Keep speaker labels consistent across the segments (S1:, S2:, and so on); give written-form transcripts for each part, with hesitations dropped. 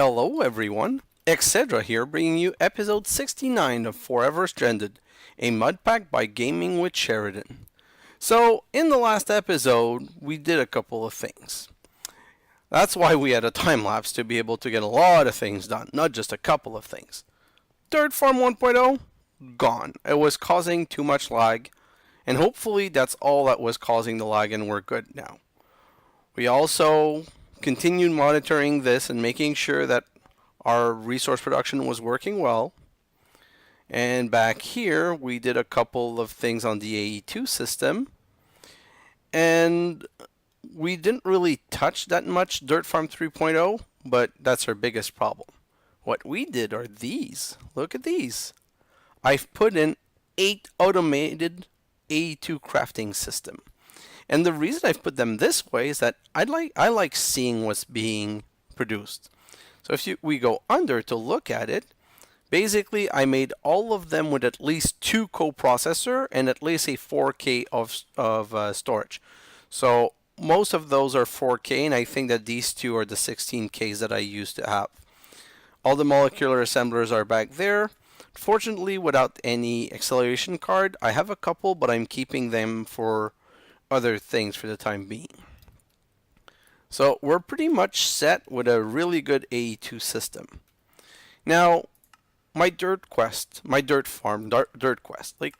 S1: Hello everyone, xHedra here bringing you episode 69 of Forever Stranded, a mud pack by Gaming with Sheridan. So, in the last episode, we did a couple of things. That's why we had a time lapse to be able to get a lot of things done, not just a couple of things. Dirt Farm 1.0, gone. It was causing too much lag, and hopefully that's all that was causing the lag and we're good now. We also continued monitoring this and making sure that our resource production was working well. And back here, we did a couple of things on the AE2 system. And we didn't really touch that much Dirt Farm 3.0, but that's our biggest problem. What we did are these. Look at these. I've put in 8 automated AE2 crafting system. And the reason I've put them this way is that I like seeing what's being produced. So if we go under to look at it, basically I made all of them with at least 2 coprocessor and at least a 4K of storage. So most of those are 4K, and I think that these two are the 16Ks that I used to have. All the molecular assemblers are back there. Fortunately, without any acceleration card. I have a couple, but I'm keeping them for other things for the time being. So we're pretty much set with a really good AE2 system. Now, my dirt farm, dirt quest, like,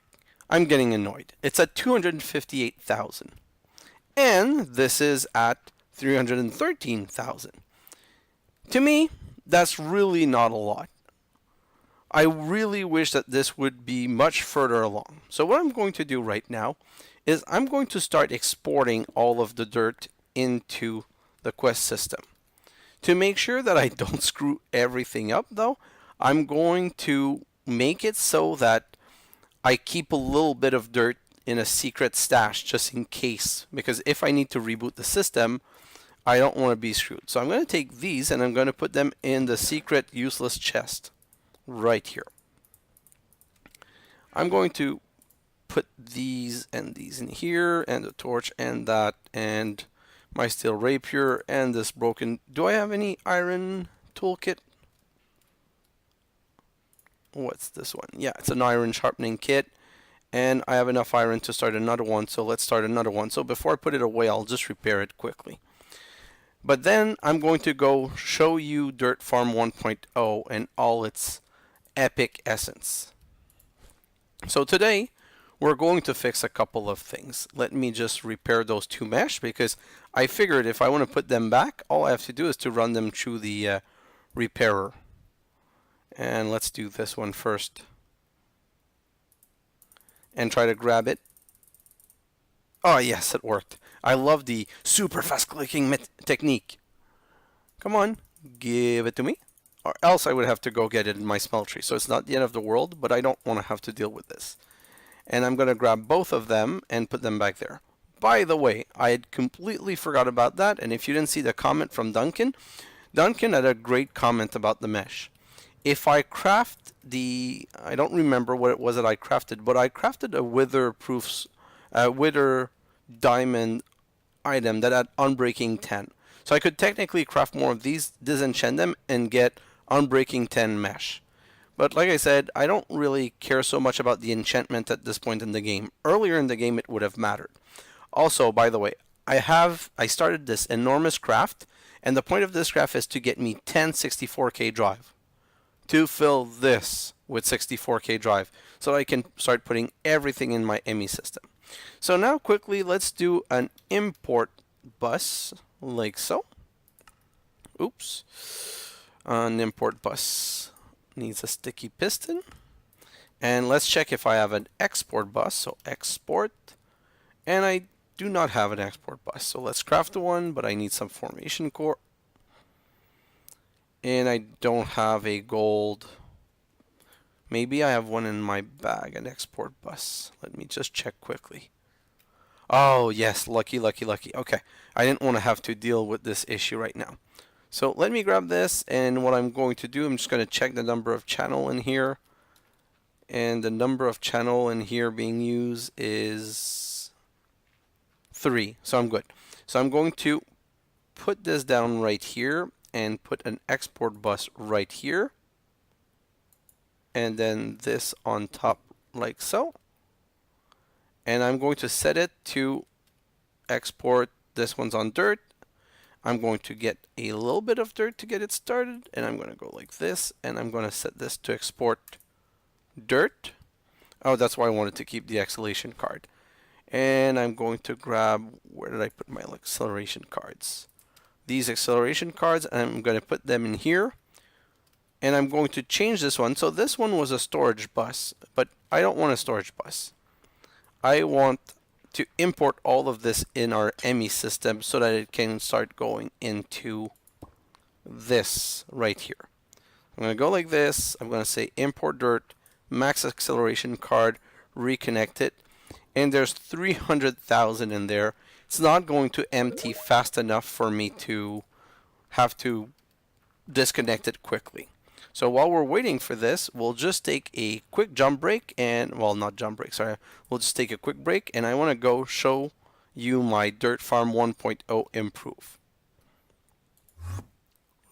S1: I'm getting annoyed. It's at 258,000. And this is at 313,000. To me, that's really not a lot. I really wish that this would be much further along. So what I'm going to do right now is I'm going to start exporting all of the dirt into the quest system. To make sure that I don't screw everything up though, I'm going to make it so that I keep a little bit of dirt in a secret stash just in case, because if I need to reboot the system, I don't want to be screwed. So I'm going to take these and I'm going to put them in the secret useless chest right here. I'm going to put these and these in here, and the torch and that, and my steel rapier and this broken. Do I have any iron toolkit? What's this one? Yeah, it's an iron sharpening kit, and I have enough iron to start another one, so let's start another one. So before I put it away, I'll just repair it quickly. But then I'm going to go show you Dirt Farm 1.0 and all its epic essence. So today we're going to fix a couple of things. Let me just repair those 2 mesh, because I figured if I want to put them back, all I have to do is to run them through the repairer. And let's do this one first and try to grab it. Oh yes, it worked. I love the super fast clicking technique. Come on, give it to me, or else I would have to go get it in my Smeltry. So it's not the end of the world, but I don't want to have to deal with this. And I'm going to grab both of them and put them back there. By the way, I had completely forgot about that, and if you didn't see the comment from Duncan, Duncan had a great comment about the mesh. If I craft I don't remember what it was that I crafted, but I crafted a wither diamond item that had Unbreaking 10. So I could technically craft more of these, disenchant them, and get Unbreaking 10 mesh. But like I said, I don't really care so much about the enchantment at this point in the game. Earlier in the game it would have mattered. Also, by the way, I started this enormous craft, and the point of this craft is to get me 10 64K drive. To fill this with 64K drive, so I can start putting everything in my ME system. So now quickly, let's do an import bus, like so. Oops. An import bus needs a sticky piston. And let's check if I have an export bus, so export. And I do not have an export bus, so let's craft one, but I need some formation core. And I don't have a gold. Maybe I have one in my bag, an export bus. Let me just check quickly. Oh yes, lucky, lucky, lucky. Okay, I didn't want to have to deal with this issue right now. So let me grab this, and what I'm going to do, I'm just going to check the number of channel in here. And the number of channel in here being used is 3, so I'm good. So I'm going to put this down right here, and put an export bus right here. And then this on top like so. And I'm going to set it to export. This one's on dirt. I'm going to get a little bit of dirt to get it started, and I'm going to go like this, and I'm going to set this to export dirt. Oh, that's why I wanted to keep the acceleration card. And I'm going to grab, where did I put my acceleration cards? These acceleration cards, and I'm going to put them in here. And I'm going to change this one. So this one was a storage bus, but I don't want a storage bus. I want to import all of this in our ME system so that it can start going into this right here. I'm going to go like this. I'm going to say import dirt, max acceleration card, reconnect it. And there's 300,000 in there. It's not going to empty fast enough for me to have to disconnect it quickly. So while we're waiting for this, we'll just take a quick jump break and, well, not jump break, sorry. We'll just take a quick break, and I want to go show you my Dirt Farm 1.0 improve.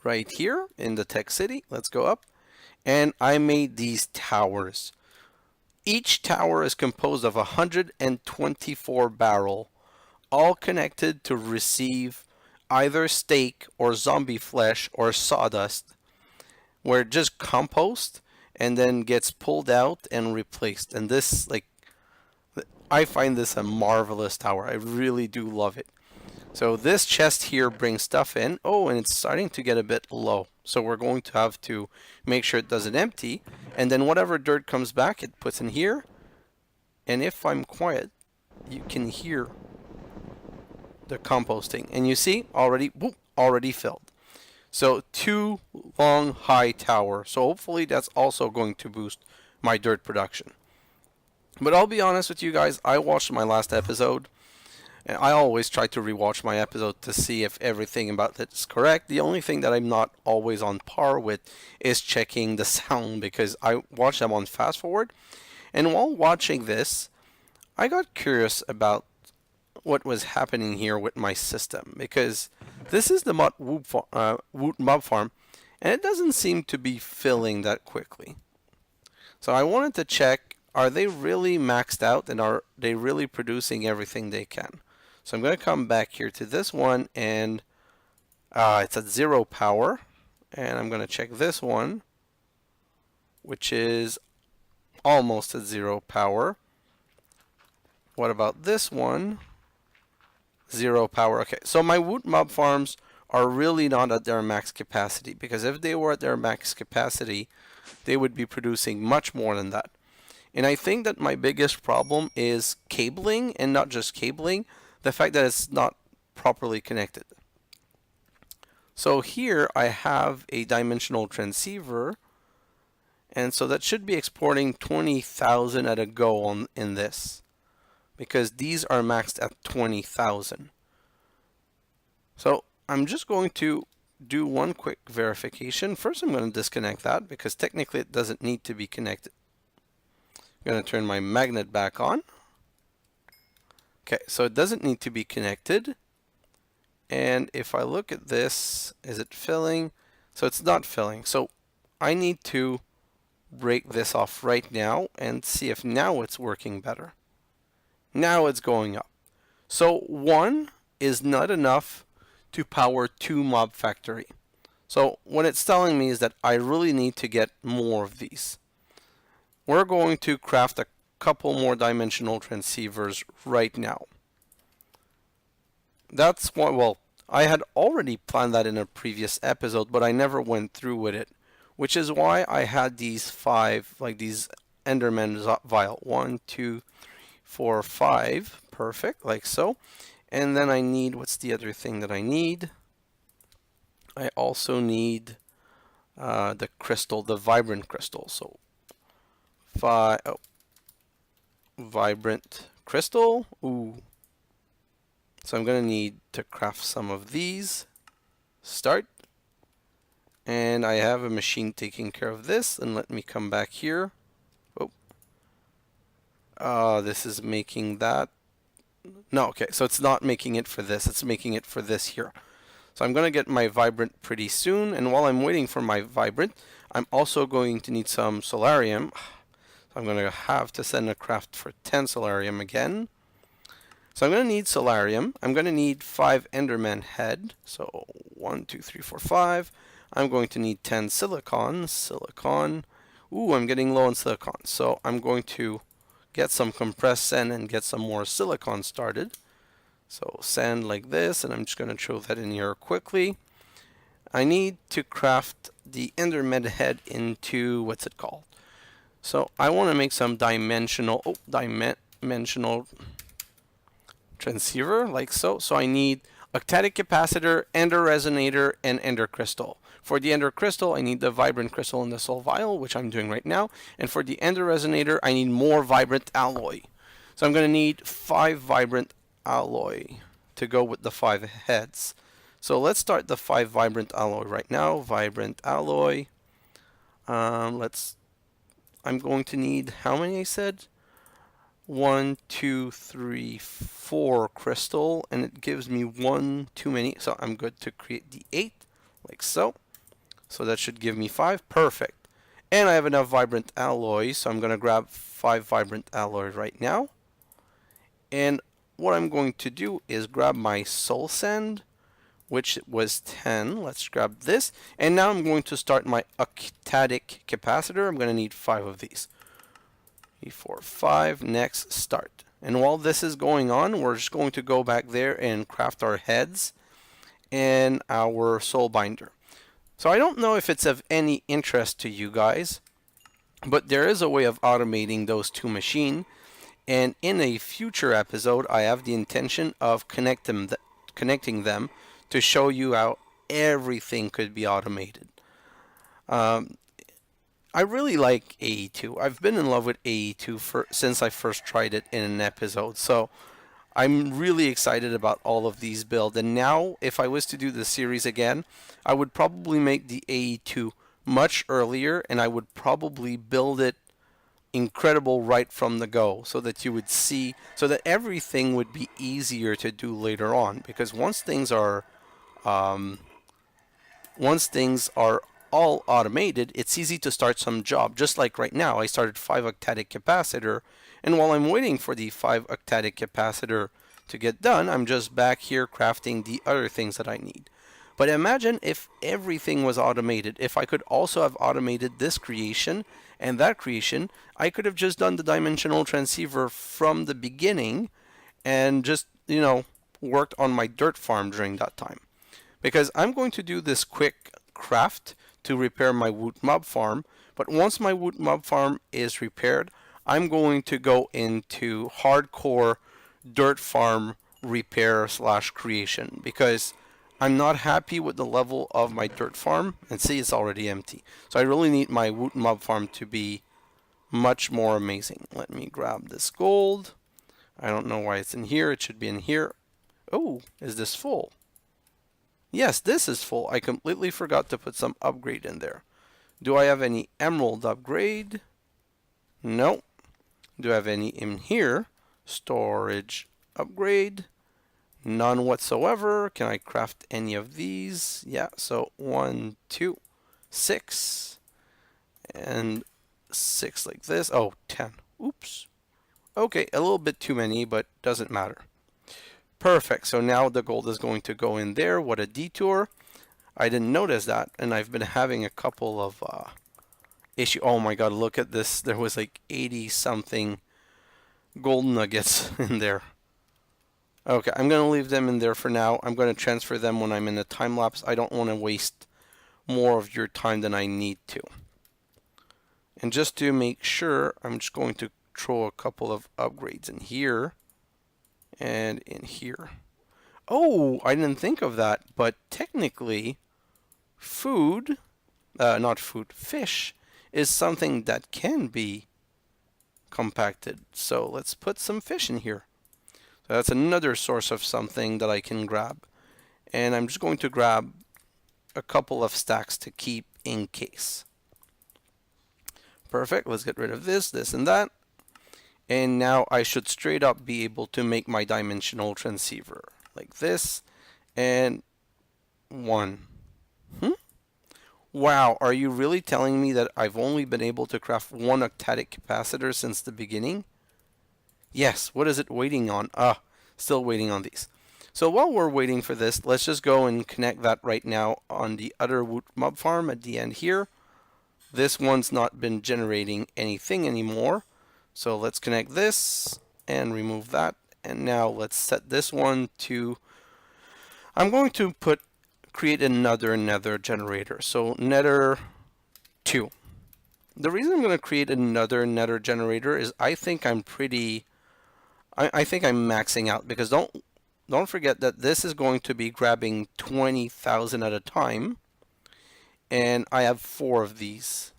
S1: Right here in the Tech City, let's go up. And I made these towers. Each tower is composed of 124 barrel, all connected to receive either steak or zombie flesh or sawdust, where it just compost and then gets pulled out and replaced. And this, like, I find this a marvelous tower. I really do love it. So this chest here brings stuff in. Oh, and it's starting to get a bit low. So we're going to have to make sure it doesn't empty. And then whatever dirt comes back, it puts in here. And if I'm quiet, you can hear the composting. And you see, already, whoop, already filled. So 2 long high tower. So hopefully that's also going to boost my dirt production. But I'll be honest with you guys, I watched my last episode. And I always try to rewatch my episode to see if everything about it is correct. The only thing that I'm not always on par with is checking the sound, because I watch them on fast forward. And while watching this, I got curious about what was happening here with my system, because this is the Woot mob farm, and it doesn't seem to be filling that quickly. So I wanted to check, are they really maxed out, and are they really producing everything they can? So I'm going to come back here to this one, and it's at 0 power, and I'm going to check this one, which is almost at 0 power. What about this one? 0 power. Okay, so my Woot mob farms are really not at their max capacity, because if they were at their max capacity, they would be producing much more than that. And I think that my biggest problem is cabling, and not just cabling, the fact that it's not properly connected. So here I have a dimensional transceiver, and so that should be exporting 20,000 at a go in this, because these are maxed at 20,000. So I'm just going to do one quick verification. First, I'm going to disconnect that, because technically it doesn't need to be connected. I'm going to turn my magnet back on. Okay, so it doesn't need to be connected. And if I look at this, is it filling? So it's not filling. So I need to break this off right now and see if now it's working better. Now it's going up. So 1 is not enough to power 2 mob factory. So what it's telling me is that I really need to get more of these. We're going to craft a couple more dimensional transceivers right now. That's what, well, I had already planned that in a previous episode, but I never went through with it, which is why I had these 5, like these Enderman vial. 1, 2, 3, 4, 5. Perfect, like so. And then I need, what's the other thing that I need? I also need the crystal, the vibrant crystal. So vibrant crystal. Ooh. So I'm going to need to craft some of these. Start. And I have a machine taking care of this. And let me come back here. Oh. This is making that. No, okay. So it's not making it for this. It's making it for this here. So I'm going to get my vibrant pretty soon, and while I'm waiting for my vibrant, I'm also going to need some solarium. So I'm going to have to send a craft for 10 solarium again. So I'm going to need solarium. I'm going to need 5 enderman head. So 1, 2, 3, 4, 5. I'm going to need 10 silicon. Silicon. Ooh, I'm getting low on silicon. So I'm going to get some compressed sand and get some more silicon started. So sand like this, and I'm just going to throw that in here quickly. I need to craft the enderman head into, what's it called? So I want to make some dimensional transceiver, like so. So I need octadic capacitor, ender resonator, and ender crystal. For the ender crystal, I need the vibrant crystal in the soul vial, which I'm doing right now. And for the ender resonator, I need more vibrant alloy. So I'm going to need 5 vibrant alloy to go with the 5 heads. So let's start the 5 vibrant alloy right now. Vibrant alloy. I'm going to need, how many I said? 1, 2, 3, 4 crystal, and it gives me 1 too many, so I'm good to create the 8, like so. So that should give me 5, perfect. And I have enough vibrant alloy, so I'm going to grab 5 vibrant alloy right now. And what I'm going to do is grab my soul sand, which was 10. Let's grab this. And now I'm going to start my octadic capacitor. I'm going to need 5 of these. 3, 4, 5. Next, start. And while this is going on, we're just going to go back there and craft our heads and our soul binder. So I don't know if it's of any interest to you guys, but there is a way of automating those two machines. And in a future episode, I have the intention of connecting them to show you how everything could be automated. I really like AE2. I've been in love with AE2 since I first tried it in an episode. So I'm really excited about all of these builds. And now, if I was to do the series again, I would probably make the AE2 much earlier, and I would probably build it incredible right from the go, so that you would see, so that everything would be easier to do later on. Because once things are all automated, it's easy to start some job. Just like right now, I started 5 octadic capacitor, and while I'm waiting for the 5 octadic capacitor to get done, I'm just back here crafting the other things that I need. But imagine if everything was automated. If I could also have automated this creation and that creation, I could have just done the dimensional transceiver from the beginning and just, worked on my dirt farm during that time. Because I'm going to do this quick craft to repair my wood mob farm, but once my wood mob farm is repaired, I'm going to go into hardcore dirt farm repair / creation, because I'm not happy with the level of my dirt farm, and see, it's already empty. So I really need my wood mob farm to be much more amazing. Let me grab this gold. I don't know why it's in here. It should be in here. Oh, is this full? Yes, this is full. I completely forgot to put some upgrade in there. Do I have any emerald upgrade? No. Do I have any in here? Storage upgrade? None whatsoever. Can I craft any of these? Yeah, so 1, 2, 6. And 6 like this. Oh, 10. Oops. Okay, a little bit too many, but doesn't matter. Perfect. So now the gold is going to go in there. What a detour. I didn't notice that, and I've been having a couple of issues. Oh my god, look at this. There was like 80 something gold nuggets in there. Okay, I'm going to leave them in there for now. I'm going to transfer them when I'm in the time lapse. I don't want to waste more of your time than I need to. And just to make sure, I'm just going to throw a couple of upgrades in here and in here. Oh, I didn't think of that, but technically fish is something that can be compacted. So let's put some fish in here. So that's another source of something that I can grab. And I'm just going to grab a couple of stacks to keep in case. Perfect. Let's get rid of this, and that. And now I should straight up be able to make my dimensional transceiver like this. And 1. Wow, are you really telling me that I've only been able to craft one octadic capacitor since the beginning? Yes, what is it waiting on? Still waiting on these. So while we're waiting for this, let's just go and connect that right now on the other Woot mob farm at the end here. This one's not been generating anything anymore. So let's connect this and remove that. And now let's set this one to, I'm going to create another nether generator. So nether 2. The reason I'm going to create another nether generator is I think I'm maxing out, because don't forget that this is going to be grabbing 20,000 at a time, and I have 4 of these.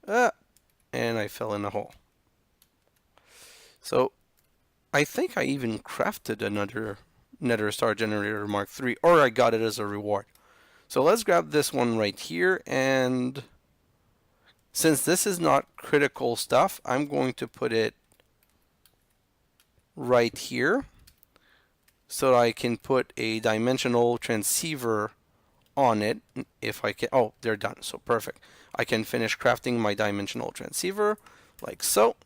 S1: And I fell in a hole. So I think I even crafted another Nether Star Generator Mark III, or I got it as a reward. So let's grab this one right here, and since this is not critical stuff, I'm going to put it right here so that I can put a dimensional transceiver on it if I can. Oh, they're done, so perfect. I can finish crafting my dimensional transceiver like so.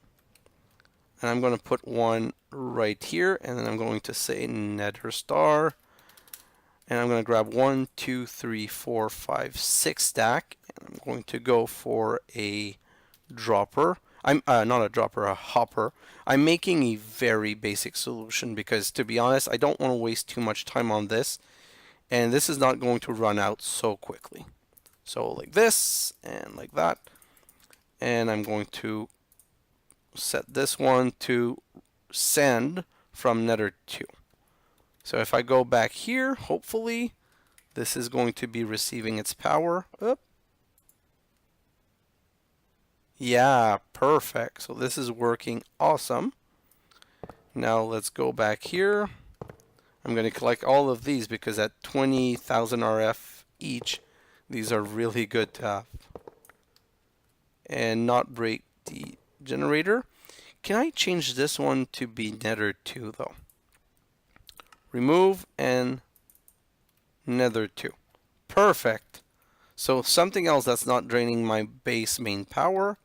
S1: And I'm going to put one right here, and then I'm going to say Nether Star. And I'm going to grab 1, 2, 3, 4, 5, 6 stack. And I'm going to go for a dropper. I'm not a dropper, a hopper. I'm making a very basic solution because, to be honest, I don't want to waste too much time on this. And this is not going to run out so quickly. So like this and like that. And I'm going to set this one to send from Nether 2. So if I go back here, hopefully this is going to be receiving its power. Yeah, perfect. So this is working awesome. Now let's go back here. I'm going to collect all of these because at 20,000 RF each, these are really good to have. And not break the generator. Can I change this one to be Nether 2 though? Remove and Nether 2. Perfect. So something else that's not draining my base main power.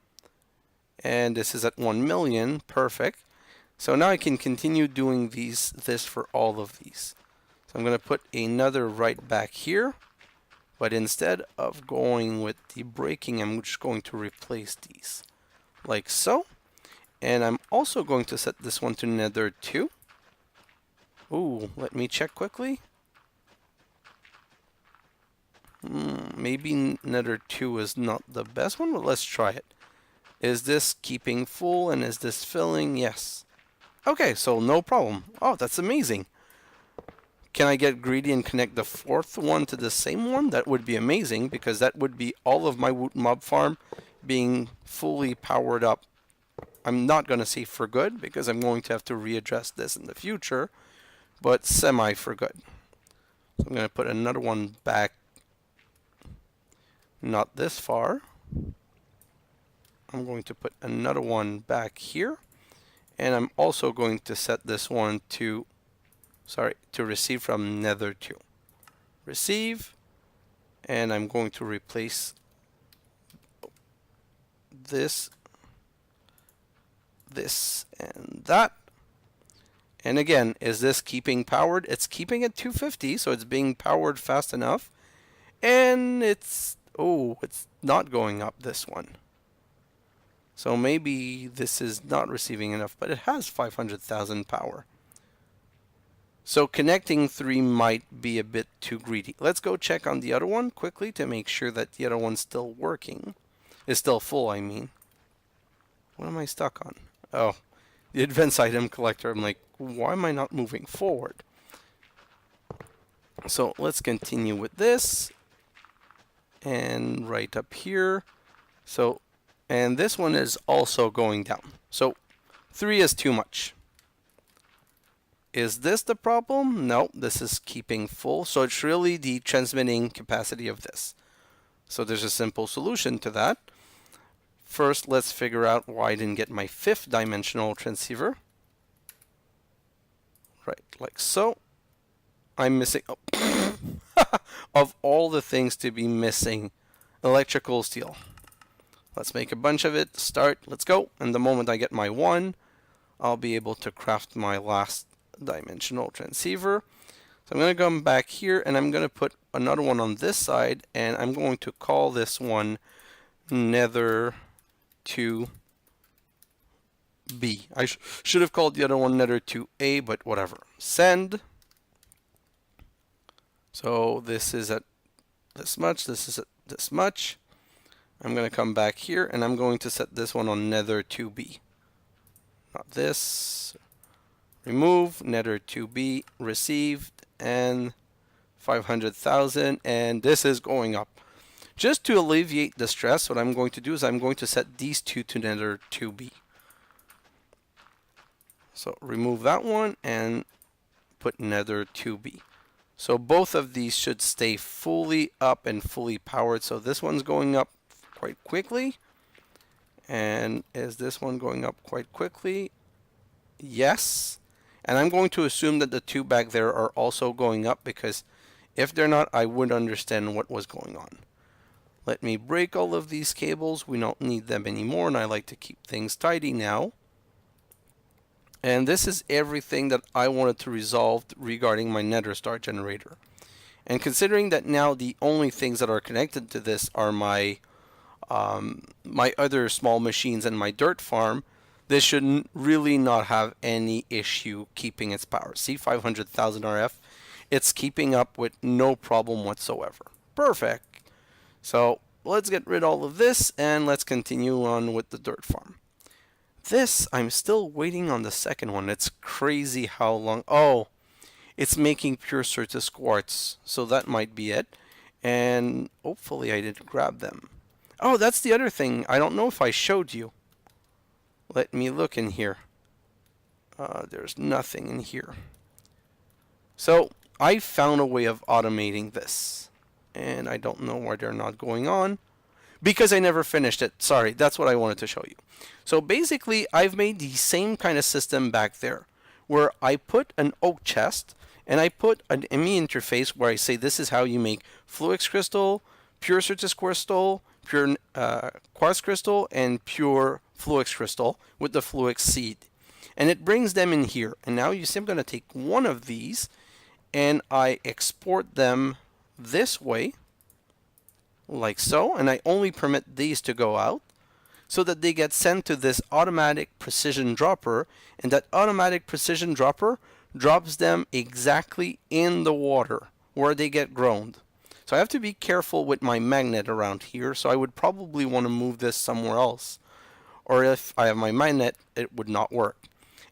S1: And this is at 1 million. Perfect. So now I can continue doing this for all of these. So I'm going to put another right back here. But instead of going with the breaking, I'm just going to replace these. Like so. And I'm also going to set this one to Nether 2. Ooh, let me check quickly. Maybe Nether 2 is not the best one, but let's try it. Is this keeping full and is this filling? Yes. Okay, so no problem. Oh, that's amazing. Can I get greedy and connect the 4th one to the same one? That would be amazing, because that would be all of my Woot mob farm being fully powered up. I'm not going to say for good, because I'm going to have to readdress this in the future, but semi for good. So I'm going to put another one back, not this far. I'm going to put another one back here, and I'm also going to set this one to, to receive from Nether 2. Receive, and I'm going to replace this, and that. And again, is this keeping powered? It's keeping at 250, so it's being powered fast enough. And it's not going up, this one. So maybe this is not receiving enough, but it has 500,000 power. So connecting 3 might be a bit too greedy. Let's go check on the other one quickly to make sure that the other one's still working. Is still full, I mean. What am I stuck on? Oh, the advanced item collector. I'm like, why am I not moving forward? So let's continue with this. And right up here. So, and this one is also going down. So 3 is too much. Is this the problem? No, this is keeping full. So it's really the transmitting capacity of this. So there's a simple solution to that. First, let's figure out why I didn't get my 5th dimensional transceiver. Right, like so. I'm missing. Oh, of all the things to be missing. Electrical steel. Let's make a bunch of it. Start. Let's go. And the moment I get my 1, I'll be able to craft my last dimensional transceiver. So I'm going to come back here and I'm going to put another one on this side, and I'm going to call this one Nether 2B. I should have called the other one Nether 2A, but whatever. Send. So this is at this much, this is at this much. I'm going to come back here and I'm going to set this one on Nether 2B. Not this. Remove, Nether 2B, received, and 500,000, and this is going up. Just to alleviate the stress, what I'm going to do is I'm going to set these two to Nether 2B. So remove that one and put Nether 2B. So both of these should stay fully up and fully powered. So this one's going up quite quickly. And is this one going up quite quickly? Yes. And I'm going to assume that the two back there are also going up, because if they're not, I would understand what was going on. Let me break all of these cables. We don't need them anymore, and I like to keep things tidy now. And this is everything that I wanted to resolve regarding my Nether Star generator. And considering that now the only things that are connected to this are my my other small machines and my dirt farm, this should really not have any issue keeping its power. See, 500,000 RF. It's keeping up with no problem whatsoever. Perfect. So let's get rid of all of this and let's continue on with the dirt farm. This, I'm still waiting on the second one. It's crazy how long. Oh, it's making pure Certus quartz. So that might be it. And hopefully I didn't grab them. Oh, that's the other thing. I don't know if I showed you. Let me look in here. There's nothing in here. So I found a way of automating this. And I don't know why they're not going on. Because I never finished it. Sorry, that's what I wanted to show you. So basically, I've made the same kind of system back there, where I put an oak chest, and I put an ME interface where I say this is how you make Fluix crystal, pure Certus crystal, pure quartz crystal, and pure Fluix crystal with the Fluix seed. And it brings them in here. And now you see I'm going to take one of these, and I export them this way, like so, and I only permit these to go out so that they get sent to this automatic precision dropper, and that automatic precision dropper drops them exactly in the water where they get grown. So I have to be careful with my magnet around here, so I would probably want to move this somewhere else, or if I have my magnet it would not work.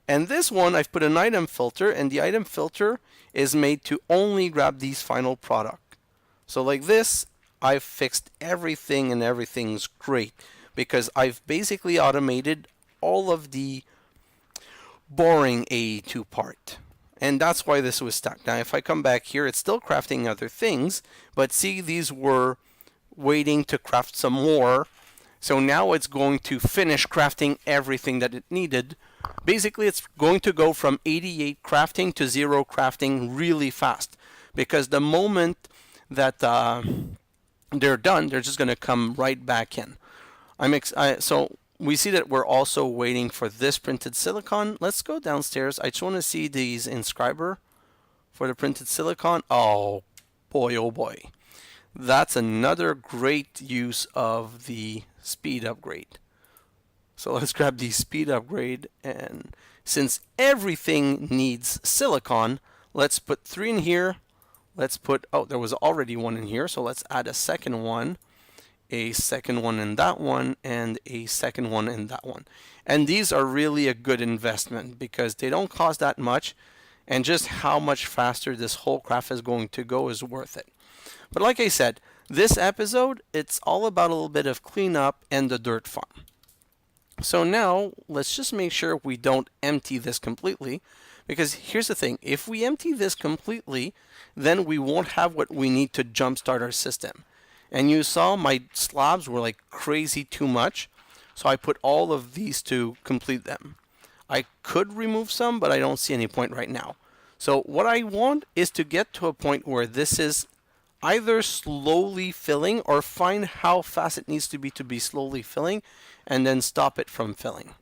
S1: And this one I've put an item filter, and the item filter is made to only grab these final product. So like this, I've fixed everything and everything's great because I've basically automated all of the boring AE2 part. And that's why this was stuck. Now if I come back here, it's still crafting other things, but see, these were waiting to craft some more. So now it's going to finish crafting everything that it needed. Basically, it's going to go from 88 crafting to 0 crafting really fast, because the moment that they're done, they're just going to come right back in. So we see that we're also waiting for this printed silicon. Let's go downstairs. I just want to see these inscriber for the printed silicon. Oh boy. That's another great use of the speed upgrade. So let's grab the speed upgrade, and since everything needs silicon, let's put 3 in here. Let's put, oh, there was already 1 in here, so let's add a second one in that one, and a second one in that one. And these are really a good investment because they don't cost that much, and just how much faster this whole craft is going to go is worth it. But like I said, this episode, it's all about a little bit of cleanup and the dirt farm. So now, let's just make sure we don't empty this completely, because here's the thing, if we empty this completely, then we won't have what we need to jumpstart our system. And you saw my slabs were like crazy too much, so I put all of these to complete them. I could remove some, but I don't see any point right now. So what I want is to get to a point where this is either slowly filling, or find how fast it needs to be slowly filling, and then stop it from filling.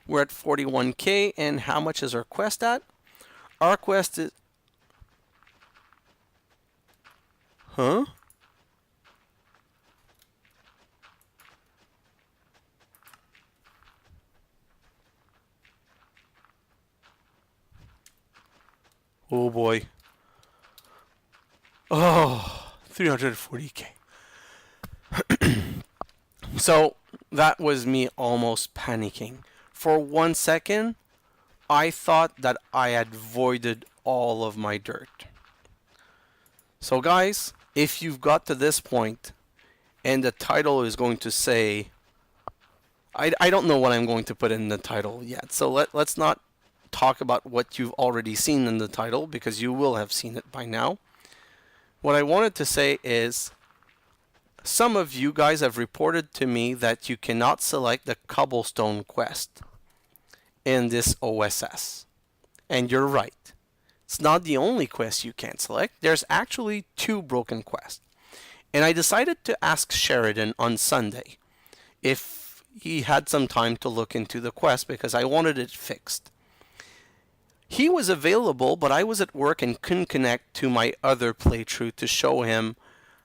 S1: We're at 41K, and how much is our quest at? Our quest is... Huh? Oh boy. Oh, 340K. So that was me almost panicking. For 1 second, I thought that I had voided all of my dirt. So guys, if you've got to this point and the title is going to say, I don't know what I'm going to put in the title yet. So let's not talk about what you've already seen in the title, because you will have seen it by now. What I wanted to say is, some of you guys have reported to me that you cannot select the cobblestone quest in this OSS. And you're right. It's not the only quest you can't select. There's actually 2 broken quests. And I decided to ask Sheridan on Sunday if he had some time to look into the quest, because I wanted it fixed. He was available, but I was at work and couldn't connect to my other playthrough to show him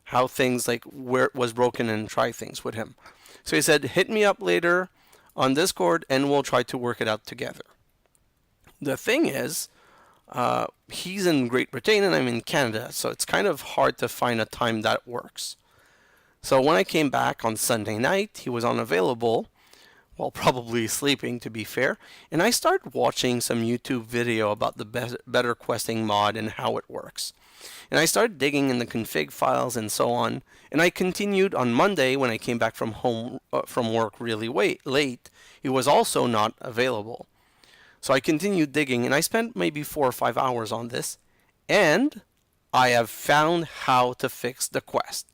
S1: how things, like where it was broken, and try things with him. So he said, hit me up later on Discord and we'll try to work it out together. The thing is, he's in Great Britain and I'm in Canada, so it's kind of hard to find a time that works. So when I came back on Sunday night, he was unavailable, well, probably sleeping to be fair, and I started watching some YouTube video about the better questing mod and how it works. And I started digging in the config files and so on, and I continued on Monday when I came back from work really late. He was also not available. So I continued digging, and I spent maybe 4 or 5 hours on this, and I have found how to fix the quest.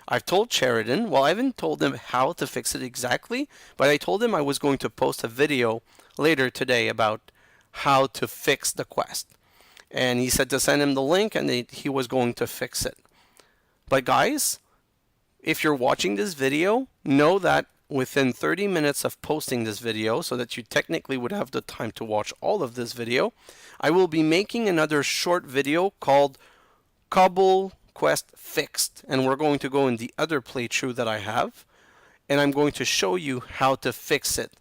S1: I've told Sheridan, well, I haven't told him how to fix it exactly, but I told him I was going to post a video later today about how to fix the quest. And he said to send him the link, and he was going to fix it. But guys, if you're watching this video, know that within 30 minutes of posting this video, so that you technically would have the time to watch all of this video, I will be making another short video called Cobble Quest Fixed, and we're going to go in the other playthrough that I have, and I'm going to show you how to fix it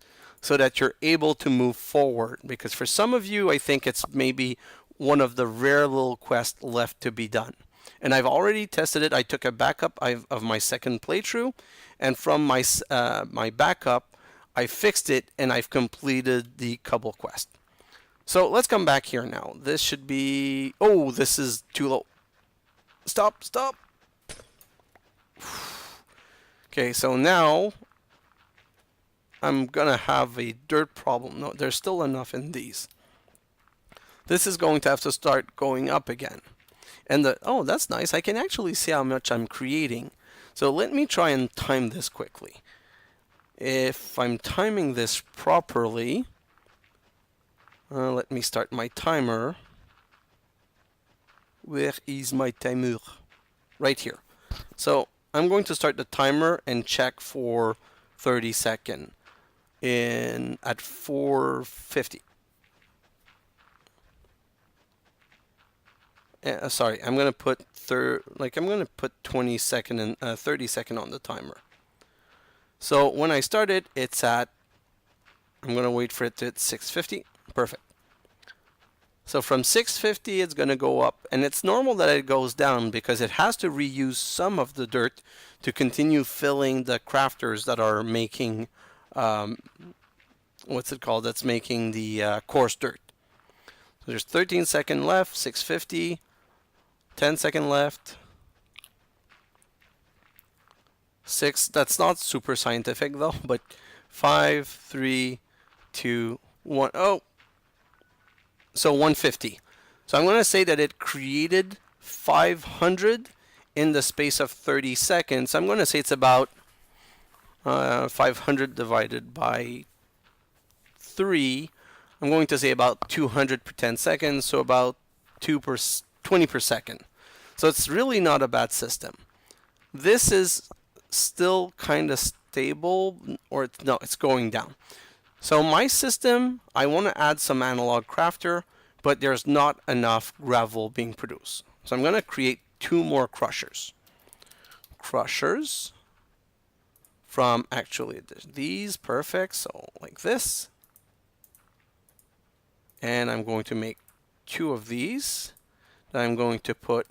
S1: so that you're able to move forward, because for some of you I think it's maybe one of the rare little quests left to be done. And I've already tested it. I took a backup of my second playthrough, and from my backup I fixed it and I've completed the Cobble Quest. So let's come back here now. This should be, oh, this is too low. Stop. Okay, so now I'm gonna have a dirt problem. No, there's still enough in these. This is going to have to start going up again. And oh, that's nice. I can actually see how much I'm creating. So let me try and time this quickly. If I'm timing this properly, let me start my timer. Where is my timer? Right here. So I'm going to start the timer and check for 30 seconds at 450. Sorry, I'm gonna put 20 second and 30 second on the timer. So when I start it, it's at, I'm gonna wait for it to hit 650. Perfect. So from 650 it's gonna go up, and it's normal that it goes down because it has to reuse some of the dirt to continue filling the crafters that are making what's it called, that's making the coarse dirt. So there's 13 seconds left, 650, 10 seconds left, 6, that's not super scientific though, but 5, 3, 2, 1, oh, so 150. So I'm going to say that it created 500 in the space of 30 seconds. I'm going to say it's about 500 divided by 3. I'm going to say about 200 per 10 seconds, so about 20 per second. So it's really not a bad system. This is still kind of stable, or no, it's going down. So my system, I want to add some analog crafter, but there's not enough gravel being produced. So I'm going to create 2 more crushers. Crushers from actually these, perfect, so like this. And I'm going to make 2 of these that I'm going to put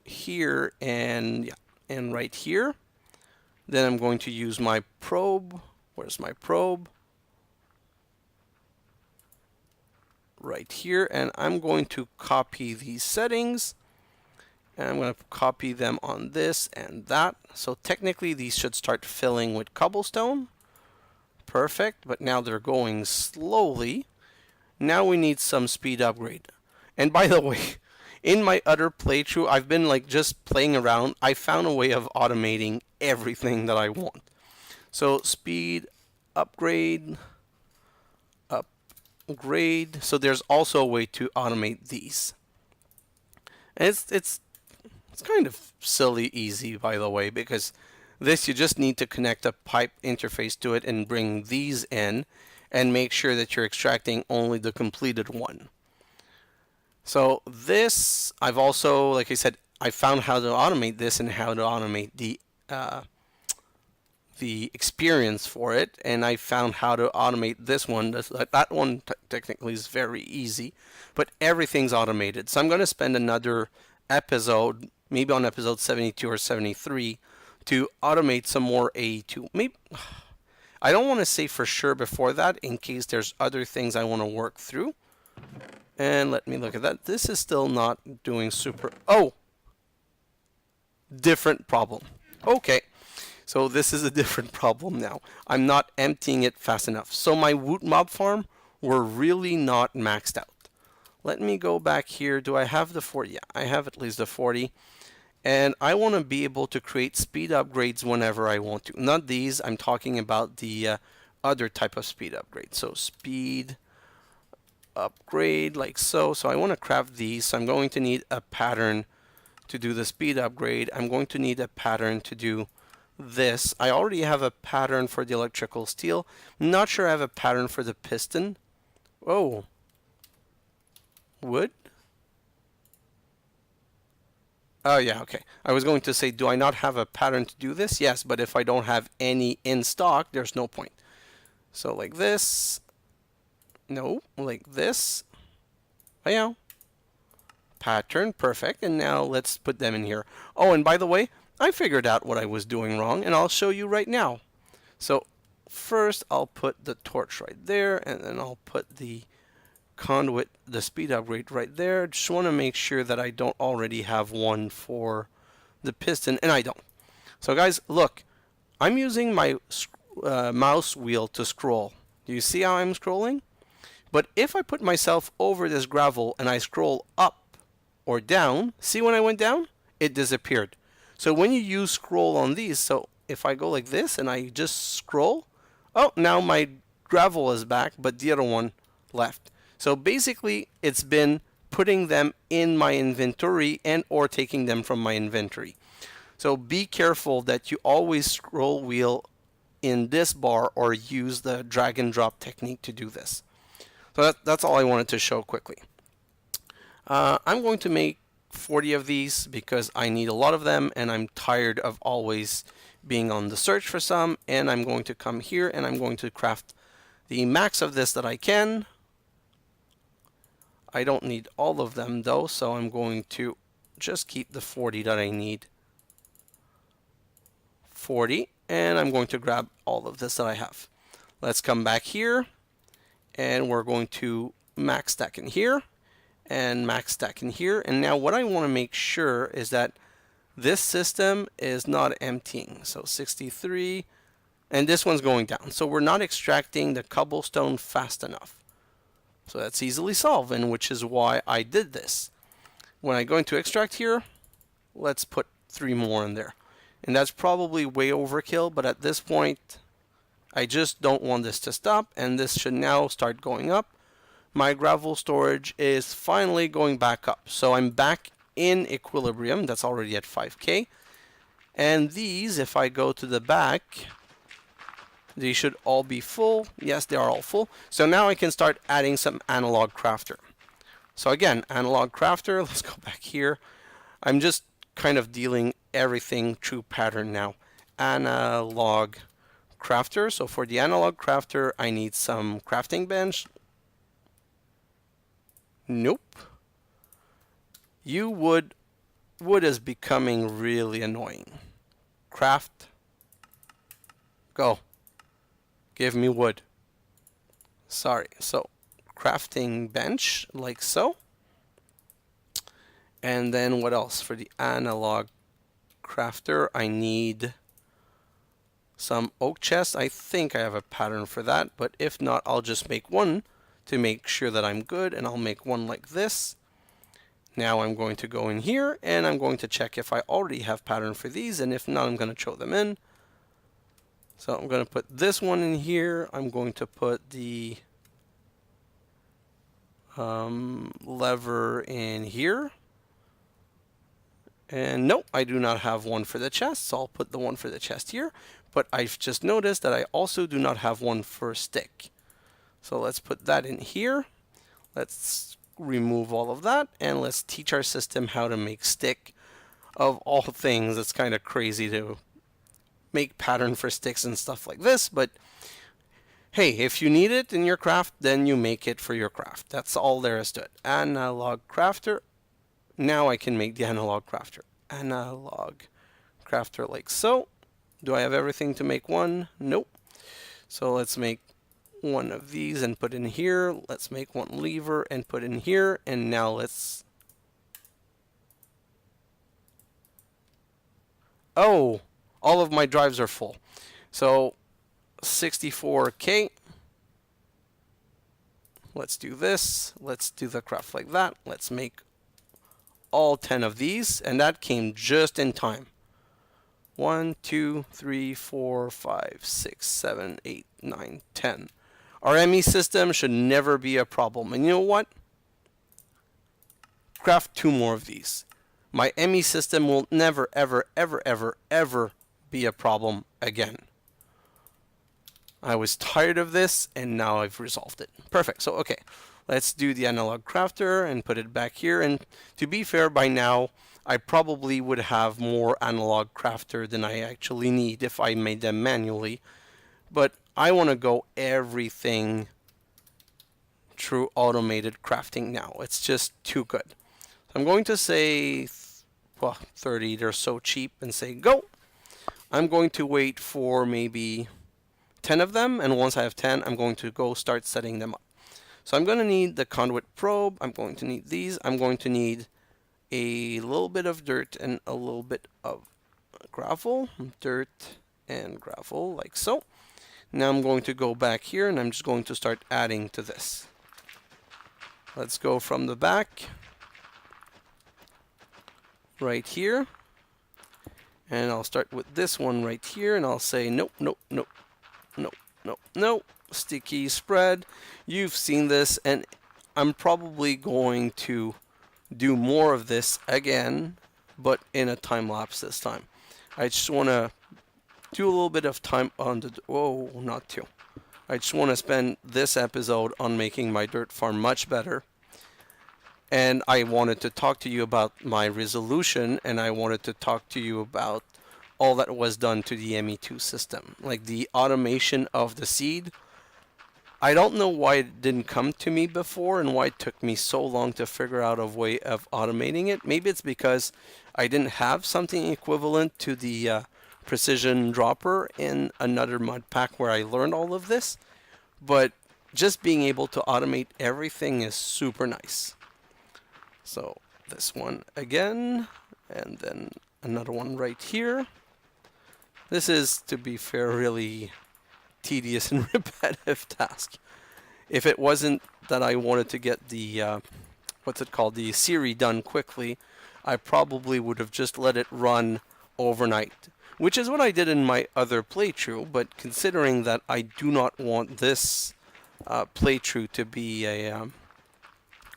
S1: here and right here. Then I'm going to use my probe. Where's my probe? Right here, and I'm going to copy these settings, and I'm going to copy them on this and that. So technically these should start filling with cobblestone. Perfect, but now they're going slowly. Now we need some speed upgrade. And by the way, in my other playthrough, I've been like just playing around. I found a way of automating everything that I want. So speed upgrade, upgrade. So there's also a way to automate these. And it's kind of silly easy, by the way, because this you just need to connect a pipe interface to it and bring these in and make sure that you're extracting only the completed one. So this, I've also, like I said, I found how to automate this and how to automate the experience for it, and I found how to automate this one. That one technically is very easy, but everything's automated. So I'm going to spend another episode, maybe on episode 72 or 73, to automate some more AE2. Maybe I don't want to say for sure before that, in case there's other things I want to work through. And let me look at that. This is still not doing super. Oh, different problem. Okay, so this is a different problem now. I'm not emptying it fast enough. So my wood mob farm were really not maxed out. Let me go back here. Do I have the 40? Yeah, I have at least the 40. And I want to be able to create speed upgrades whenever I want to. Not these. I'm talking about the other type of speed upgrade. So speed upgrade like so. So I want to craft these. So I'm going to need a pattern to do the speed upgrade. I'm going to need a pattern to do this. I already have a pattern for the electrical steel. I'm not sure I have a pattern for the piston. Oh, wood? Oh yeah, okay. I was going to say, do I not have a pattern to do this? Yes, but if I don't have any in stock, there's no point. So like this. No, like this. Oh yeah. Pattern, perfect. And now let's put them in here. Oh, and by the way, I figured out what I was doing wrong, and I'll show you right now. So first I'll put the torch right there, and then I'll put the conduit, the speed upgrade right there. Just want to make sure that I don't already have one for the piston, and I don't. So guys, look, I'm using my mouse wheel to scroll. Do you see how I'm scrolling? But if I put myself over this gravel and I scroll up or down, see when I went down? It disappeared. So when you use scroll on these, so if I go like this and I just scroll, oh, now my gravel is back, but the other one left. So basically, it's been putting them in my inventory and or taking them from my inventory. So be careful that you always scroll wheel in this bar or use the drag and drop technique to do this. So that's all I wanted to show quickly. I'm going to make 40 of these because I need a lot of them and I'm tired of always being on the search for some. And I'm going to come here and I'm going to craft the max of this that I can. I don't need all of them though, so I'm going to just keep the 40 that I need. 40, and I'm going to grab all of this that I have. Let's come back here, and we're going to max stack in here, and max stack in here. And now what I want to make sure is that this system is not emptying. So 63, and this one's going down. So we're not extracting the cobblestone fast enough. So that's easily solved, and which is why I did this. When I go into extract here, let's put 3 more in there. And that's probably way overkill, but at this point, I just don't want this to stop, and this should now start going up. my gravel storage is finally going back up. So I'm back in equilibrium. That's already at 5K. And these, if I go to the back, they should all be full. Yes, they are all full. So now I can start adding some analog crafter. So again, analog crafter, let's go back here. I'm just kind of dealing everything through pattern now. Analog crafter. So for the analog crafter, I need some crafting bench. Nope. Wood is becoming really annoying. Craft. Go. Give me wood. Sorry. So crafting bench like so. And then what else? For the analog crafter, I need some oak chests. I think I have a pattern for that, but if not, I'll just make one to make sure that I'm good, and I'll make one like this. Now I'm going to go in here and I'm going to check if I already have pattern for these, and if not, I'm going to throw them in. So I'm going to put this one in here. I'm going to put the lever in here. And nope, I do not have one for the chest, so I'll put the one for the chest here. But I've just noticed that I also do not have one for a stick. So let's put that in here. Let's remove all of that, and let's teach our system how to make stick. Of all things, it's kind of crazy to make pattern for sticks and stuff like this, but hey, if you need it in your craft, then you make it for your craft. That's all there is to it. Analog crafter. Now I can make the analog crafter. Analog crafter like so. Do I have everything to make one? Nope. So let's make one of these and put in here. Let's make one lever and put in here. And now let's... Oh, all of my drives are full. So 64K. Let's do this. Let's do the craft like that. Let's make all 10 of these, and that came just in time. 1, 2, 3, 4, 5, 6, 7, 8, 9, 10. Our ME system should never be a problem. And you know what? Craft 2 more of these. My ME system will never, ever, ever, ever, ever be a problem again. I was tired of this, and now I've resolved it. Perfect. So, okay. Let's do the analog crafter and put it back here. And to be fair, by now, I probably would have more analog crafter than I actually need if I made them manually. But I want to go everything through automated crafting now. It's just too good. I'm going to say, well, 30, they're so cheap, and say go. I'm going to wait for maybe 10 of them, and once I have 10, I'm going to go start setting them up. So I'm going to need the conduit probe. I'm going to need these. I'm going to need a little bit of dirt and a little bit of gravel. Dirt and gravel, like so. Now I'm going to go back here, and I'm just going to start adding to this. Let's go from the back. Right here. And I'll start with this one right here, and I'll say nope, nope, nope, nope, nope, nope. Sticky spread. You've seen this, and I'm probably going to do more of this again, but in a time lapse this time. I just want to do a little bit of time on the... Whoa, not two. I just want to spend this episode on making my dirt farm much better. And I wanted to talk to you about my resolution, and I wanted to talk to you about all that was done to the ME2 system. Like the automation of the seed. I don't know why it didn't come to me before and why it took me so long to figure out a way of automating it. Maybe it's because I didn't have something equivalent to the precision dropper in another mod pack where I learned all of this. But just being able to automate everything is super nice. So this one again, and then another one right here. This is, to be fair, really tedious and repetitive task. If it wasn't that I wanted to get the what's it called, the Siri done quickly, I probably would have just let it run overnight, which is what I did in my other playthrough. But considering that I do not want this playthrough to be a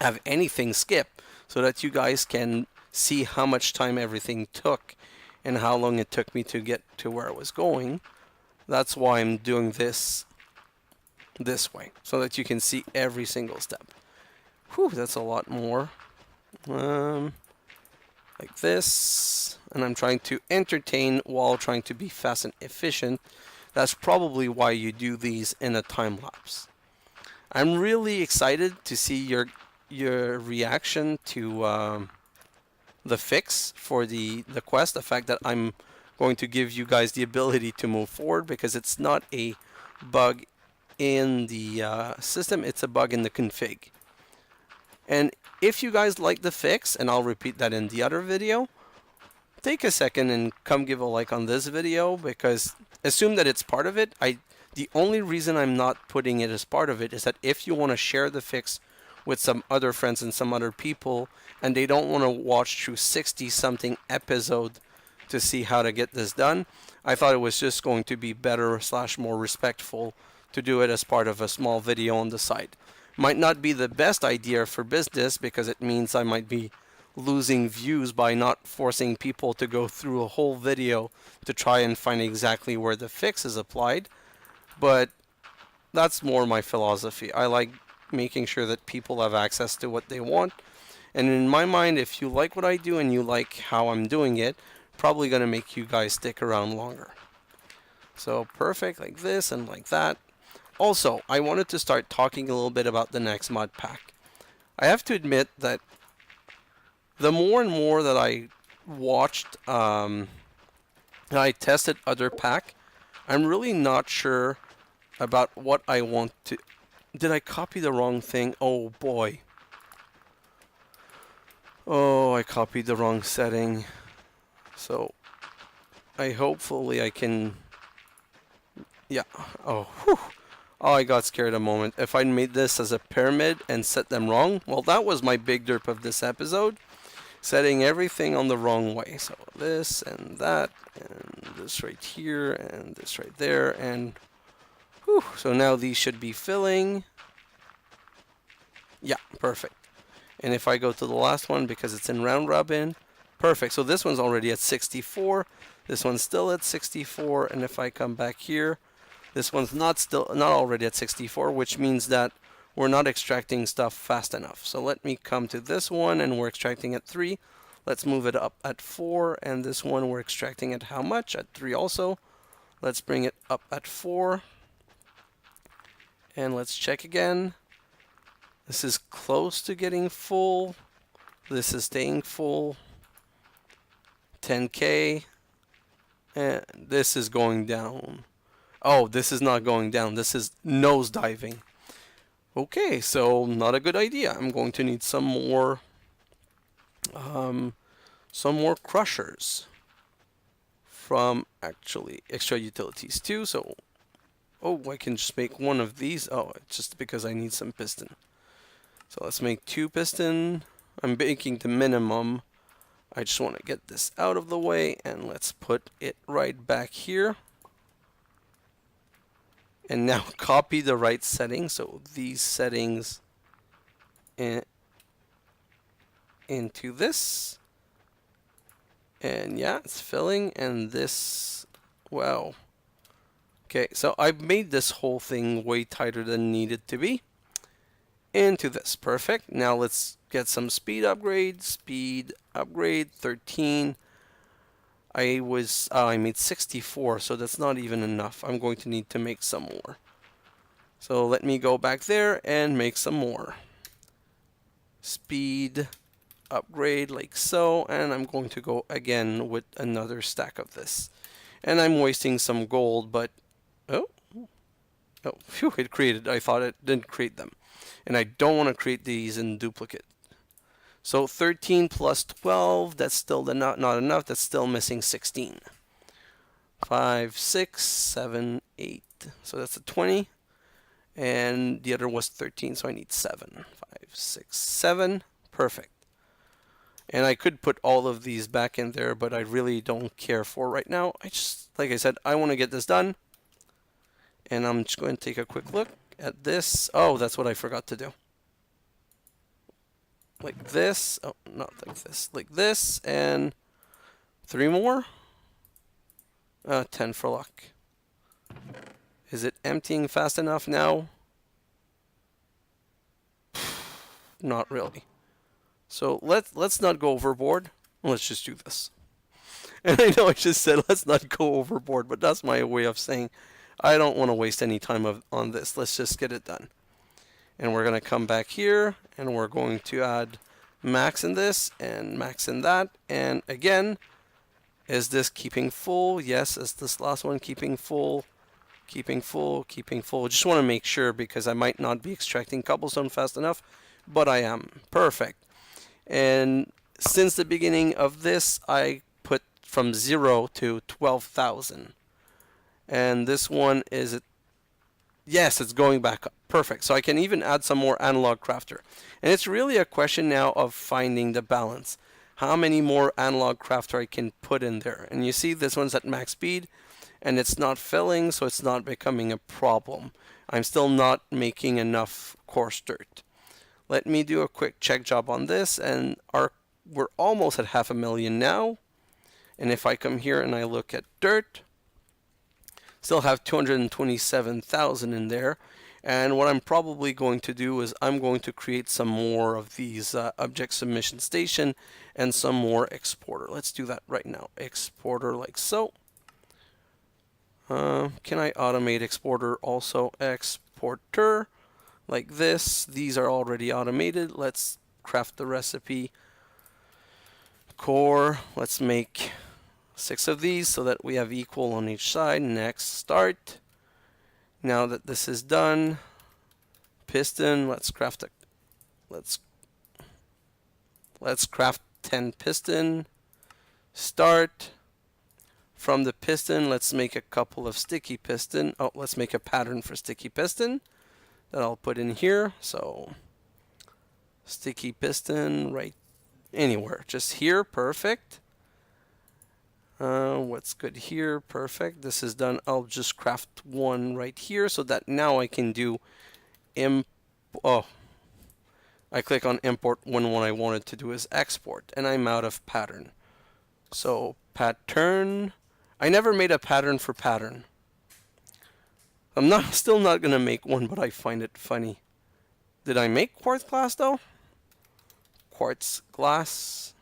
S1: have anything skip, so that you guys can see how much time everything took and how long it took me to get to where I was going. That's why I'm doing this way, so that you can see every single step. Whew, that's a lot more. Like this, and I'm trying to entertain while trying to be fast and efficient. That's probably why you do these in a time lapse. I'm really excited to see your reaction to the fix for the quest. The fact that I'm going to give you guys the ability to move forward, because it's not a bug in the system, it's a bug in the config. And if you guys like the fix, and I'll repeat that in the other video, take a second and come give a like on this video, because assume that it's part of it. The only reason I'm not putting it as part of it is that if you want to share the fix with some other friends and some other people, and they don't want to watch through 60-something episode to see how to get this done, I thought it was just going to be better / more respectful to do it as part of a small video on the side. Might not be the best idea for business, because it means I might be losing views by not forcing people to go through a whole video to try and find exactly where the fix is applied. But that's more my philosophy. I like making sure that people have access to what they want. And in my mind, if you like what I do and you like how I'm doing it, probably going to make you guys stick around longer. So perfect, like this and like that. Also, I wanted to start talking a little bit about the next mod pack. I have to admit that the more and more that I watched, and I tested other pack, I'm really not sure about what I want to... Did I copy the wrong thing? Oh boy. Oh, I copied the wrong setting. So, hopefully I can... Yeah. Oh, whew. Oh, I got scared a moment. If I made this as a pyramid and set them wrong, well, that was my big derp of this episode. Setting everything on the wrong way. So this and that, and this right here, and this right there, and whew. So now these should be filling. Yeah, perfect. And if I go to the last one, because it's in round robin, perfect. So this one's already at 64. This one's still at 64, and if I come back here, this one's not already at 64, which means that we're not extracting stuff fast enough. So let me come to this one, and we're extracting at 3. Let's move it up at 4, and this one we're extracting at how much? At 3 also. Let's bring it up at 4. And let's check again. This is close to getting full. This is staying full. 10K. And this is going down. Oh, this is not going down. This is nose diving. Okay, so not a good idea. I'm going to need some more crushers from actually extra utilities too. So, oh, I can just make one of these. Oh, it's just because I need some piston. So let's make 2 piston. I'm making the minimum. I just want to get this out of the way, and let's put it right back here. And now copy the right settings. So these settings into this. And yeah, it's filling. And this, wow. Okay, so I've made this whole thing way tighter than needed to be. Into this, perfect. Now let's get some speed upgrade. Speed upgrade 13. I made 64, so that's not even enough. I'm going to need to make some more. So let me go back there and make some more. Speed upgrade like so, and I'm going to go again with another stack of this. And I'm wasting some gold, but oh, phew, it created. I thought it didn't create them. And I don't want to create these in duplicate. So 13 plus 12, that's still not enough. That's still missing 16. 5, 6, 7, 8. So that's a 20. And the other was 13, so I need 7. 5, 6, 7. Perfect. And I could put all of these back in there, but I really don't care for right now. I just, like I said, I want to get this done. And I'm just going to take a quick look at this. Oh, that's what I forgot to do. like this. Oh, not like this. Like this, and 3 more. 10 for luck. Is it emptying fast enough now? Not really. So let's not go overboard. Let's just do this. And I know I just said let's not go overboard, but that's my way of saying I don't want to waste any time on this. Let's just get it done. And we're going to come back here, and we're going to add max in this and max in that. And again, is this keeping full? Yes. Is this last one keeping full? Keeping full, keeping full. Just want to make sure because I might not be extracting cobblestone fast enough, but I am. Perfect. And since the beginning of this, I put from 0 to 12,000. And this one is it. Yes, it's going back up. Perfect. So I can even add some more analog crafter. And it's really a question now of finding the balance. How many more analog crafter I can put in there. And you see this one's at max speed and it's not filling, so it's not becoming a problem. I'm still not making enough coarse dirt. Let me do a quick check job on this, and we're almost at 500,000 now. And if I come here and I look at dirt, still have 227,000 in there. And what I'm probably going to do is I'm going to create some more of these object submission station and some more exporter. Let's do that right now. Exporter like so. Can I automate exporter also? Exporter like this. These are already automated. Let's craft the recipe. Core. Let's make 6 of these so that we have equal on each side. Next, start. Now that this is done, piston. Let's craft let's craft 10 piston. Start. From the piston, let's make a couple of sticky piston. Oh, let's make a pattern for sticky piston that I'll put in here. So sticky piston right anywhere, just here. Perfect. What's good here? Perfect. This is done. I'll just craft one right here so that now I can do oh, I click on import when what I wanted to do is export, and I'm out of pattern. So pattern. I never made a pattern for pattern. I'm still not gonna make one, but I find it funny. Did I make quartz glass though? Quartz glass.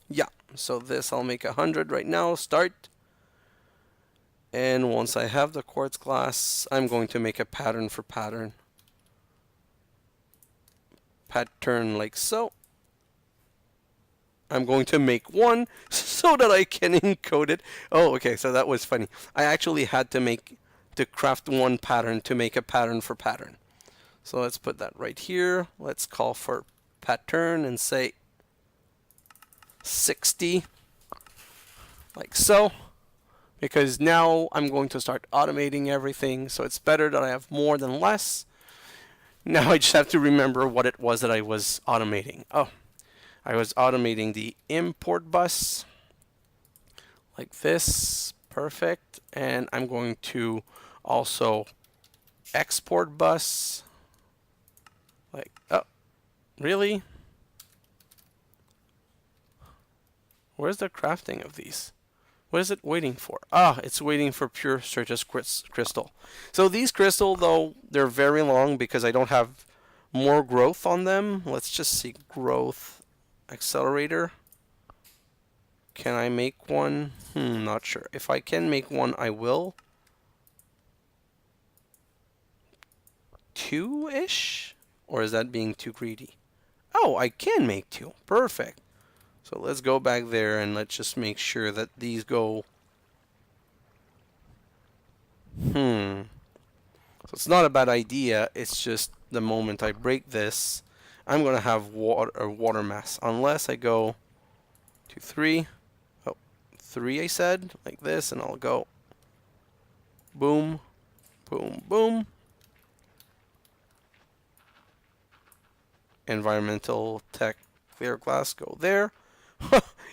S1: Yeah. So this I'll make 100 right now. Start. And once I have the quartz glass, I'm going to make a pattern for pattern. Pattern like so. I'm going to make one so that I can encode it. Oh, okay, so that was funny. I actually had to craft one pattern to make a pattern for pattern. So let's put that right here. Let's call for pattern and say 60, like so. Because now I'm going to start automating everything, so it's better that I have more than less. Now I just have to remember what it was that I was automating. Oh. I was automating the import bus like this. Perfect. And I'm going to also export bus like, oh, really? Where's the crafting of these? What is it waiting for? Ah, it's waiting for pure Sturgis crystal. So these crystal, though, they're very long because I don't have more growth on them. Let's just see growth. Accelerator. Can I make one? Not sure. If I can make one, I will. 2-ish? Or is that being too greedy? Oh, I can make 2. Perfect. So let's go back there and let's just make sure that these go. So it's not a bad idea. It's just the moment I break this, I'm going to have water mass. Unless I go to 3. Oh, 3 I said. Like this. And I'll go boom, boom, boom. Environmental tech clear glass. Go there.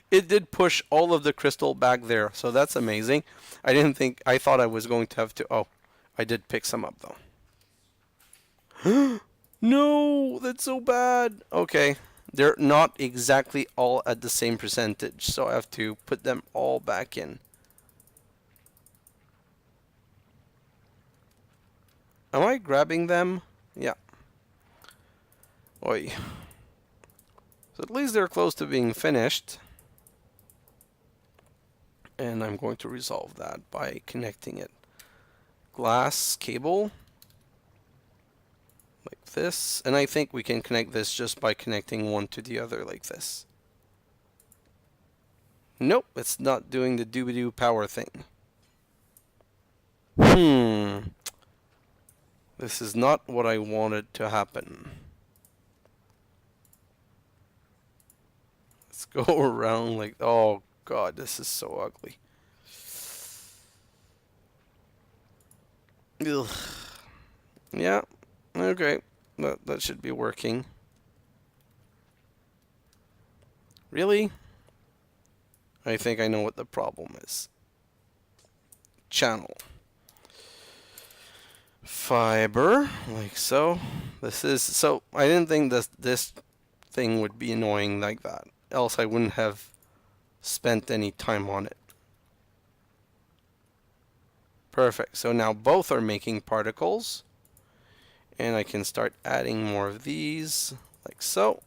S1: It did push all of the crystal back there. So that's amazing. I thought I was going to have to. Oh, I did pick some up though. No, that's so bad. Okay, they're not exactly all at the same percentage, so I have to put them all back in. Am I grabbing them? Yeah. Oi. So at least they're close to being finished. And I'm going to resolve that by connecting it. Glass cable. Like this. And I think we can connect this just by connecting one to the other like this. Nope, it's not doing the doobie-doo power thing. This is not what I wanted to happen. Let's go around like, oh god, this is so ugly. Ugh. Yeah, okay, that should be working. Really? I think I know what the problem is. Channel. Fiber, like so. This is, so I didn't think this thing would be annoying like that. Else I wouldn't have spent any time on it. Perfect. So now both are making particles. And I can start adding more of these, like so.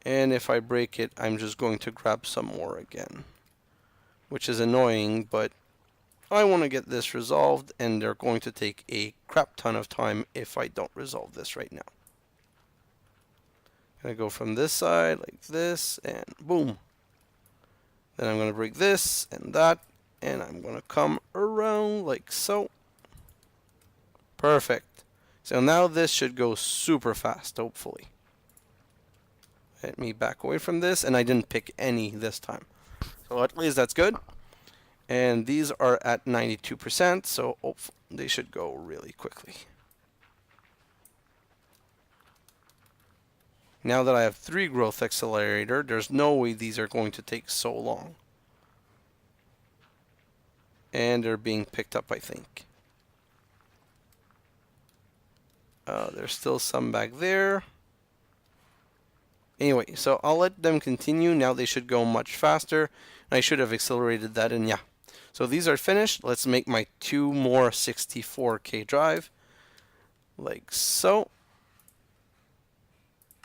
S1: And if I break it, I'm just going to grab some more again. Which is annoying, but I want to get this resolved, and they're going to take a crap ton of time if I don't resolve this right now. I'm going to go from this side, like this, and boom. Then I'm going to break this and that, and I'm going to come around like so. Perfect. So now this should go super fast, hopefully. Let me back away from this, and I didn't pick any this time. So at least that's good. And these are at 92%, so they should go really quickly. Now that I have 3 growth accelerator, there's no way these are going to take so long. And they're being picked up, I think. There's still some back there. Anyway, so I'll let them continue. Now they should go much faster. I should have accelerated that, and yeah. So these are finished. Let's make my 2 more 64K drive. Like so.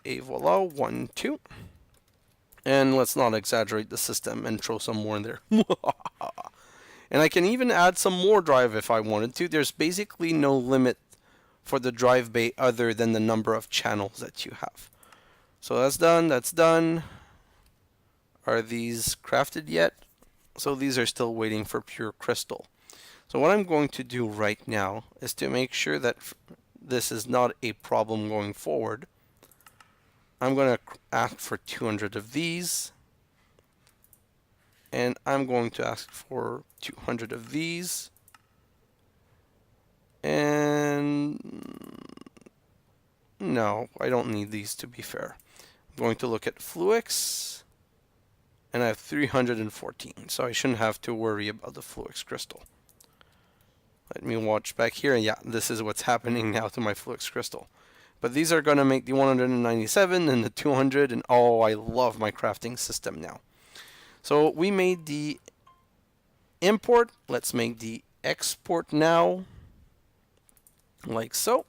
S1: Et voila, 1, 2. And let's not exaggerate the system and throw some more in there. And I can even add some more drive if I wanted to. There's basically no limit for the drive bay other than the number of channels that you have. So that's done, that's done. Are these crafted yet? So these are still waiting for pure crystal. So what I'm going to do right now is to make sure that this is not a problem going forward. I'm going to ask for 200 of these. And I'm going to ask for 200 of these. And no, I don't need these, to be fair. I'm going to look at Fluix. And I have 314, so I shouldn't have to worry about the Fluix crystal. Let me watch back here, and yeah, this is what's happening now to my Fluix crystal. But these are going to make the 197 and the 200, and oh, I love my crafting system now. So we made the import. Let's make the export now, like so.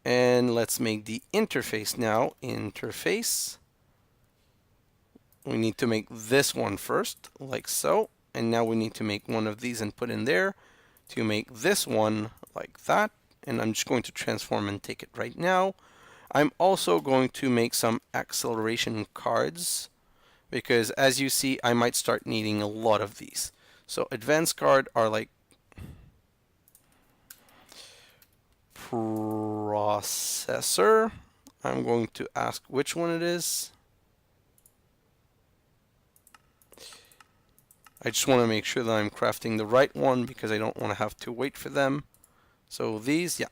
S1: And let's make the interface now. Interface. We need to make this one first, like so. And now we need to make one of these and put in there to make this one like that. And I'm just going to transform and take it right now. I'm also going to make some acceleration cards because as you see, I might start needing a lot of these. So advanced card are like processor. I'm going to ask which one it is. I just want to make sure that I'm crafting the right one because I don't want to have to wait for them. So these, yeah.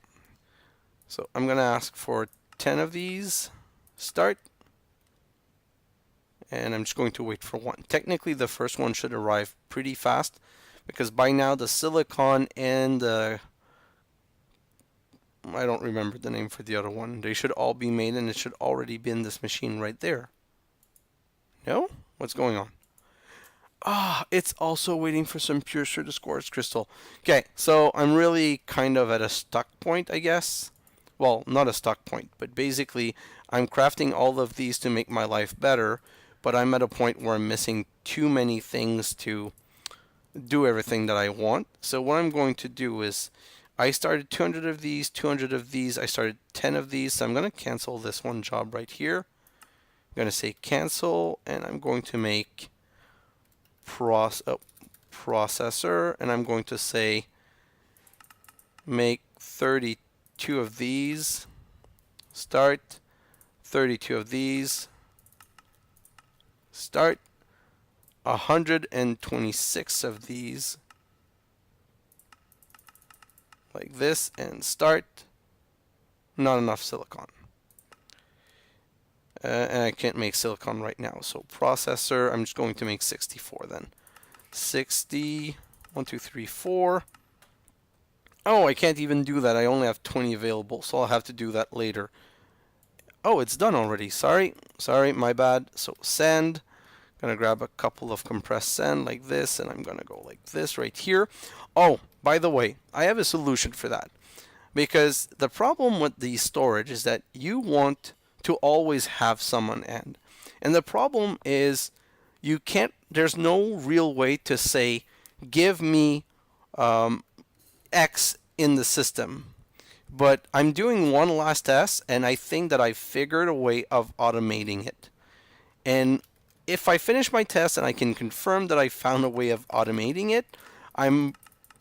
S1: So I'm going to ask for 10 of these. Start. And I'm just going to wait for one. Technically, the first one should arrive pretty fast because by now the silicon and the I don't remember the name for the other one. They should all be made, and it should already be in this machine right there. No? What's going on? Ah, it's also waiting for some pure Certus quartz crystal. Okay, so I'm really kind of at a stuck point, I guess. Well, not a stuck point, but basically I'm crafting all of these to make my life better, but I'm at a point where I'm missing too many things to do everything that I want. So what I'm going to do is I started 200 of these, 200 of these, I started 10 of these, so I'm going to cancel this one job right here. I'm going to say cancel, and I'm going to make processor, and I'm going to say make 32 of these, start, 32 of these, start, 126 of these, like this, and start. Not enough silicon. And I can't make silicon right now, so processor, I'm just going to make 64 then. 60, 1, 2, 3, 4. Oh, I can't even do that. I only have 20 available, so I'll have to do that later. Oh, it's done already. Sorry, my bad. So sand. Gonna grab a couple of compressed sand like this, and I'm gonna go like this right here. Oh, by the way, I have a solution for that. Because the problem with the storage is that you want to always have some on end. And the problem is you can't, there's no real way to say, give me X in the system. But I'm doing one last test, and I think that I figured a way of automating it. And if I finish my test and I can confirm that I found a way of automating it, I'm,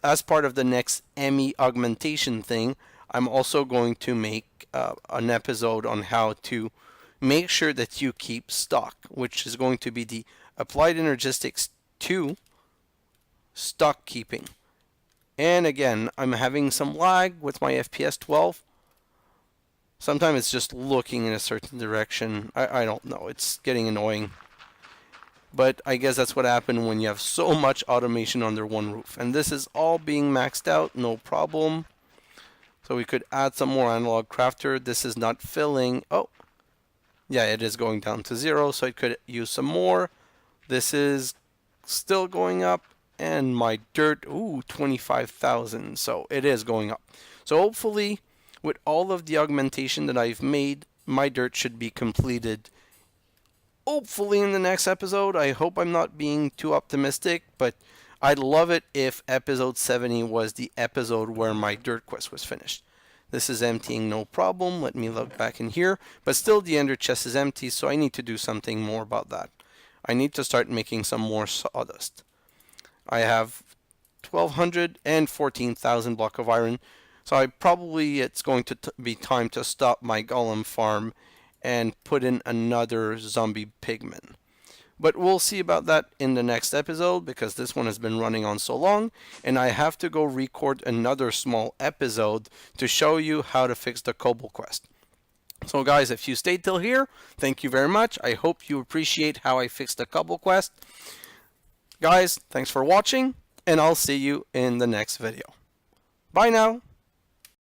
S1: as part of the next ME augmentation thing, I'm also going to make an episode on how to make sure that you keep stock, which is going to be the Applied Energistics 2 stock keeping. And again, I'm having some lag with my FPS 12. Sometimes it's just looking in a certain direction. I don't know. It's getting annoying. But I guess that's what happened when you have so much automation under one roof. And this is all being maxed out, no problem. So we could add some more analog crafter. This is not filling. Oh, yeah, it is going down to 0, so I could use some more. This is still going up. And my dirt, ooh, 25,000. So it is going up. So hopefully, with all of the augmentation that I've made, my dirt should be completed. Hopefully in the next episode. I hope I'm not being too optimistic, but I'd love it if episode 70 was the episode where my dirt quest was finished. This is emptying, no problem. Let me look back in here. But still the ender chest is empty, so I need to do something more about that. I need to start making some more sawdust. I have 1,200 and 14,000 block of iron. So it's going to be time to stop my golem farm and put in another zombie pigman. But we'll see about that in the next episode, because this one has been running on so long, and I have to go record another small episode to show you how to fix the cobble quest. So guys, if you stayed till here, thank you very much. I hope you appreciate how I fixed the cobble quest. Guys, thanks for watching, and I'll see you in the next video. Bye now.